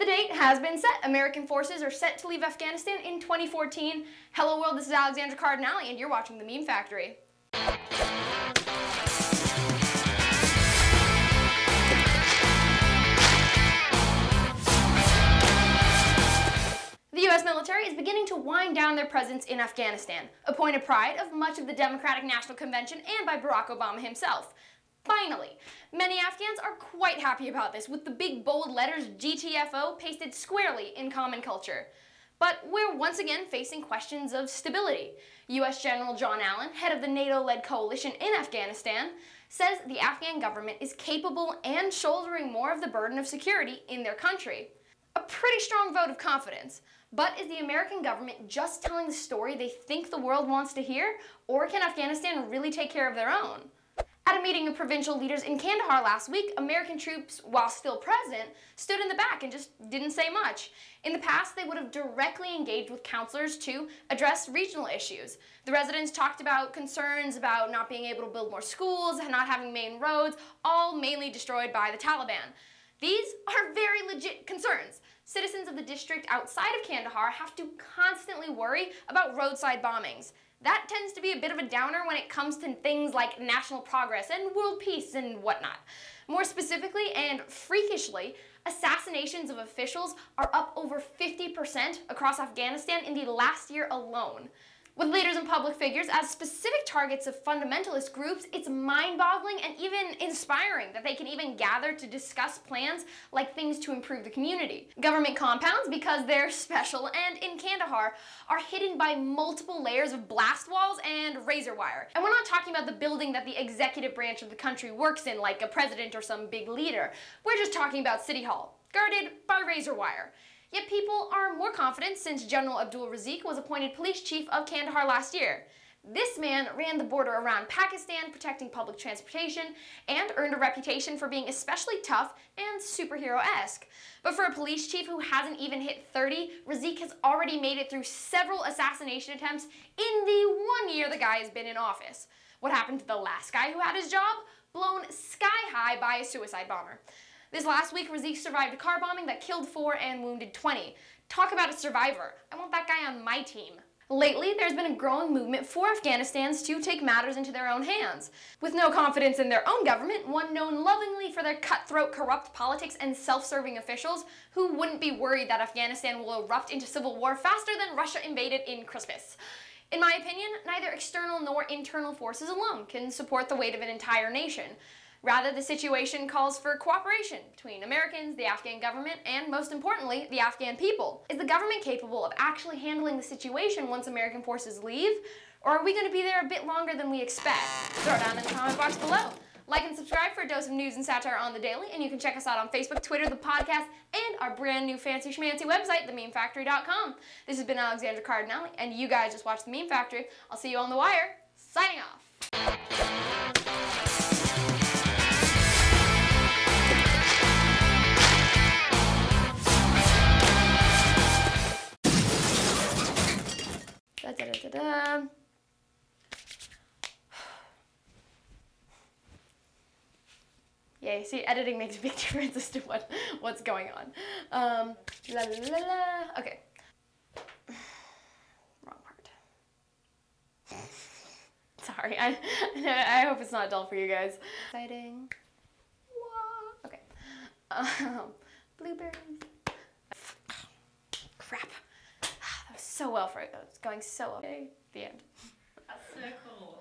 The date has been set. American forces are set to leave Afghanistan in 2014. Hello world, this is Alexandra Cardinale, and you're watching The Meme Factory. The U.S. military is beginning to wind down their presence in Afghanistan, a point of pride of much of the Democratic National Convention and by Barack Obama himself. Finally, many Afghans are quite happy about this, with the big bold letters GTFO pasted squarely in common culture. But we're once again facing questions of stability. U.S. General John Allen, head of the NATO-led coalition in Afghanistan, says the Afghan government is capable and shouldering more of the burden of security in their country. A pretty strong vote of confidence. But is the American government just telling the story they think the world wants to hear, or can Afghanistan really take care of their own? At a meeting of provincial leaders in Kandahar last week, American troops, while still present, stood in the back and just didn't say much. In the past, they would have directly engaged with counselors to address regional issues. The residents talked about concerns about not being able to build more schools, not having main roads, all mainly destroyed by the Taliban. These are very legit concerns. Citizens of the district outside of Kandahar have to constantly worry about roadside bombings. That tends to be a bit of a downer when it comes to things like national progress and world peace and whatnot. More specifically and freakishly, assassinations of officials are up over 50% across Afghanistan in the last year alone. With leaders and public figures as specific targets of fundamentalist groups, it's mind-boggling and even inspiring that they can even gather to discuss plans like things to improve the community. Government compounds, because they're special and in Kandahar, are hidden by multiple layers of blast walls and razor wire. And we're not talking about the building that the executive branch of the country works in, like a president or some big leader. We're just talking about City Hall, guarded by razor wire. Yet people are more confident since General Abdul Razik was appointed police chief of Kandahar last year. This man ran the border around Pakistan, protecting public transportation, and earned a reputation for being especially tough and superhero-esque. But for a police chief who hasn't even hit 30, Razik has already made it through several assassination attempts in the 1 year the guy has been in office. What happened to the last guy who had his job? Blown sky high by a suicide bomber. This last week, Razik survived a car bombing that killed 4 and wounded 20. Talk about a survivor. I want that guy on my team. Lately, there's been a growing movement for Afghanistans to take matters into their own hands. With no confidence in their own government, one known lovingly for their cutthroat, corrupt politics and self-serving officials who wouldn't be worried that Afghanistan will erupt into civil war faster than Russia invaded in Christmas. In my opinion, neither external nor internal forces alone can support the weight of an entire nation. Rather, the situation calls for cooperation between Americans, the Afghan government, and most importantly, the Afghan people. Is the government capable of actually handling the situation once American forces leave? Or are we going to be there a bit longer than we expect? Throw it down in the comment box below. Like and subscribe for a dose of news and satire on the daily, and you can check us out on Facebook, Twitter, the podcast, and our brand new fancy schmancy website, thememefactory.com. This has been Alexandra Cardinale, and you guys just watched The Meme Factory. I'll see you on the wire. Signing off. Da-da-da-da-da. Yay, see, editing makes a big difference as to what's going on. La la la la. Okay. Wrong part. Sorry, I hope it's not dull for you guys. Exciting. Okay. Blueberries. Crap. So well for it. It's going so well. Okay, the end. That's so cool.